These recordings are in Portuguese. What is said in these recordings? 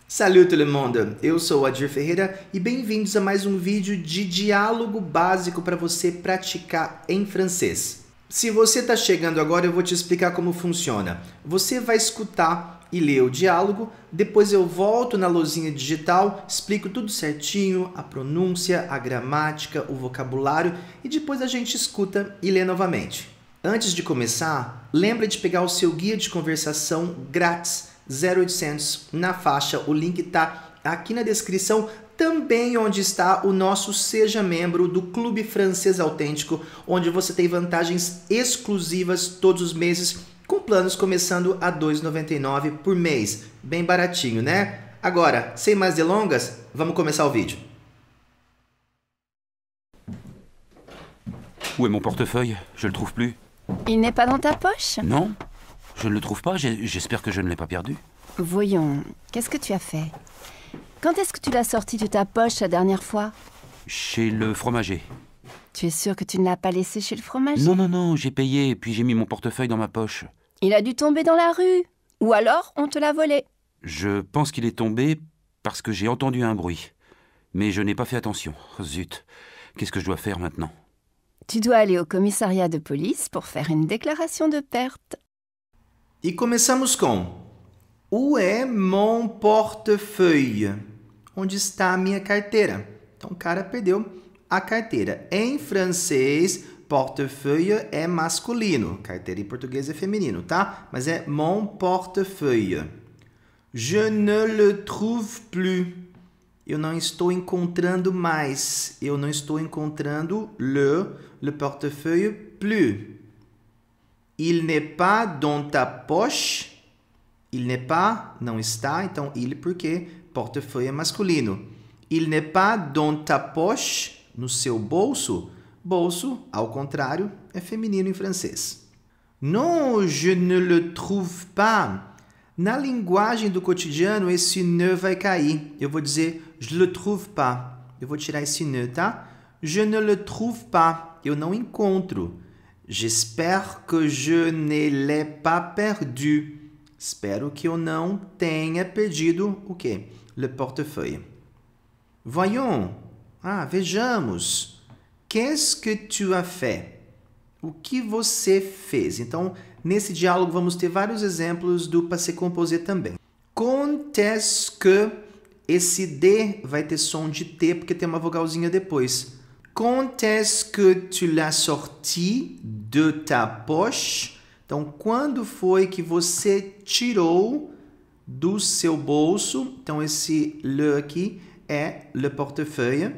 Salut todo mundo, eu sou o Adir Ferreira e bem-vindos a mais um vídeo de diálogo básico para você praticar em francês. Se você está chegando agora, eu vou te explicar como funciona. Você vai escutar e ler o diálogo, depois eu volto na lousinha digital, explico tudo certinho, a pronúncia, a gramática, o vocabulário e depois a gente escuta e lê novamente. Antes de começar, lembra de pegar o seu guia de conversação grátis 0800 na faixa, o link está aqui na descrição, também onde está o nosso Seja Membro do Clube Francês Autêntico, onde você tem vantagens exclusivas todos os meses, com planos começando a R$ 2,99 por mês. Bem baratinho, né? Agora, sem mais delongas, vamos começar o vídeo. Où est mon portefeuille? Je le trouve plus. Il n'est pas dans ta poche? Non, je ne le trouve pas. J'espère que je ne l'ai pas perdu. Voyons, qu'est-ce que tu as fait? Quand est-ce que tu l'as sorti de ta poche la dernière fois? Chez le fromager. Tu es sûr que tu ne l'as pas laissé chez le fromager? Non, j'ai payé, puis j'ai mis mon portefeuille dans ma poche. Il a dû tomber dans la rue. Ou alors, on te l'a volé. Je pense qu'il est tombé parce que j'ai entendu un bruit. Mais je n'ai pas fait attention. Zut, qu'est-ce que je dois faire maintenant? Tu dois aller au commissariat de police pour faire une déclaration de perte. E começamos com: où est mon portefeuille? Onde está a minha carteira? Então o cara perdeu a carteira. Em francês, portefeuille é masculino. Carteira em português é feminino, tá? Mas é mon portefeuille. Je ne le trouve plus. Eu não estou encontrando mais. Eu não estou encontrando le portefeuille plus. Il n'est pas dans ta poche. Il n'est pas, não está, então il porque portefeuille é masculino. Il n'est pas dans ta poche, no seu bolso. Bolso, ao contrário, é feminino em francês. Non, je ne le trouve pas. Na linguagem do cotidiano, esse ne vai cair. Eu vou dizer je le trouve pas. Eu vou tirar esse ne, tá? Je ne le trouve pas. Eu não encontro. J'espère que je ne l'ai pas perdu. Espero que eu não tenha perdido o quê? Le portefeuille. Voyons. Vejamos. Qu'est-ce que tu as fait? O que você fez? Então, nesse diálogo, vamos ter vários exemplos do passé composé também. Quand est-ce que esse D vai ter som de T, porque tem uma vogalzinha depois. Quand est-ce que tu l'as sorti de ta poche? Então, quando foi que você tirou do seu bolso? Então, esse le aqui é le portefeuille.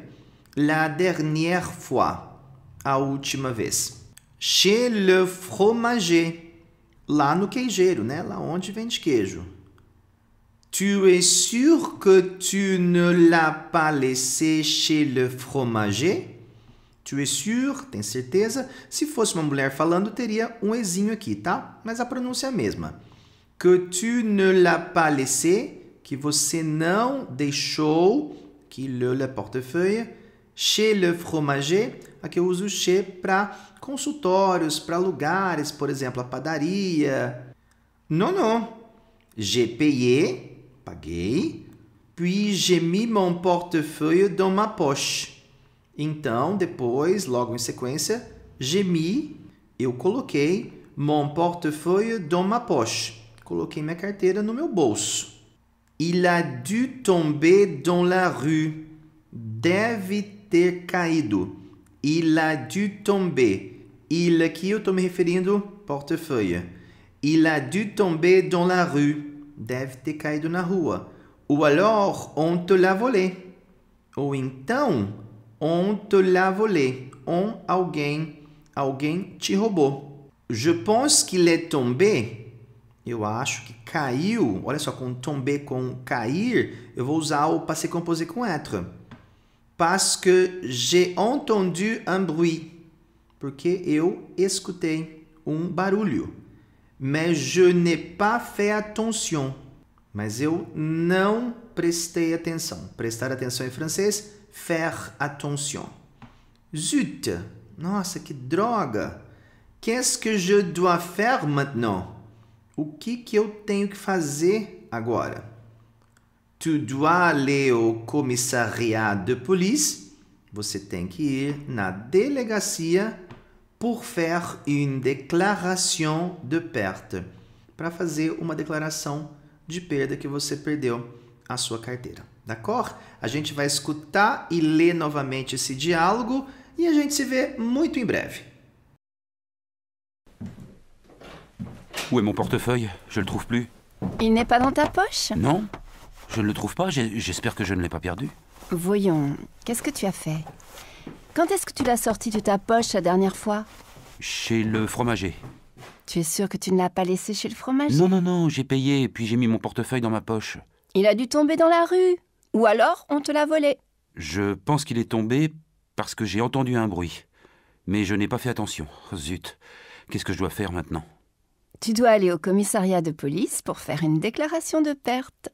La dernière fois. A última vez. Chez le fromager. Lá no queijeiro, né? Lá onde vende queijo. Tu es sûr que tu ne l'as pas laissé chez le fromager? Tu es sûr? Tem certeza? Se fosse uma mulher falando, teria um ezinho aqui, tá? Mas a pronúncia é a mesma. Que tu ne l'as pas laissé, que você não deixou, que le portefeuille, chez le fromager, aqui eu uso chez para consultórios, para lugares, por exemplo, a padaria. Non. J'ai payé, paguei, puis j'ai mis mon portefeuille dans ma poche. Então, depois, logo em sequência, j'ai mis, eu coloquei, mon portefeuille dans ma poche. Coloquei minha carteira no meu bolso. Il a dû tomber dans la rue. Deve ter caído. Il a dû tomber. Il aqui eu estou me referindo portefeuille. Il a dû tomber dans la rue. Deve ter caído na rua. Ou alors, on te l'a volé. Ou então, on te l'a volé. Alguém te roubou. Je pense qu'il est tombé. Eu acho que caiu. Olha só, com tomber, com cair, eu vou usar o passé composé com être. Parce que j'ai entendu un bruit. Porque eu escutei um barulho. Mais je n'ai pas fait attention. Mas eu não prestei atenção. Prestar atenção em francês, faire attention. Zut! Nossa, que droga! Qu'est-ce que je dois faire maintenant? O que eu tenho que fazer agora? Tu dois aller au commissariat de police. Você tem que ir na delegacia pour faire une déclaration de perte. Para fazer uma declaração de perda que você perdeu a sua carteira. D'accord? A gente vai escutar e ler novamente esse diálogo e a gente se vê muito em breve. Où est mon portefeuille? Je le trouve plus. Il n'est pas dans ta poche? Non, je ne le trouve pas. J'espère que je ne l'ai pas perdu. Voyons, qu'est-ce que tu as fait? Quand est-ce que tu l'as sorti de ta poche la dernière fois? Chez le fromager. Tu es sûr que tu ne l'as pas laissé chez le fromager? Non, non, non, j'ai payé, puis j'ai mis mon portefeuille dans ma poche. Il a dû tomber dans la rue. Ou alors, on te l'a volé. Je pense qu'il est tombé parce que j'ai entendu un bruit. Mais je n'ai pas fait attention. Zut, qu'est-ce que je dois faire maintenant? Tu dois aller au commissariat de police pour faire une déclaration de perte.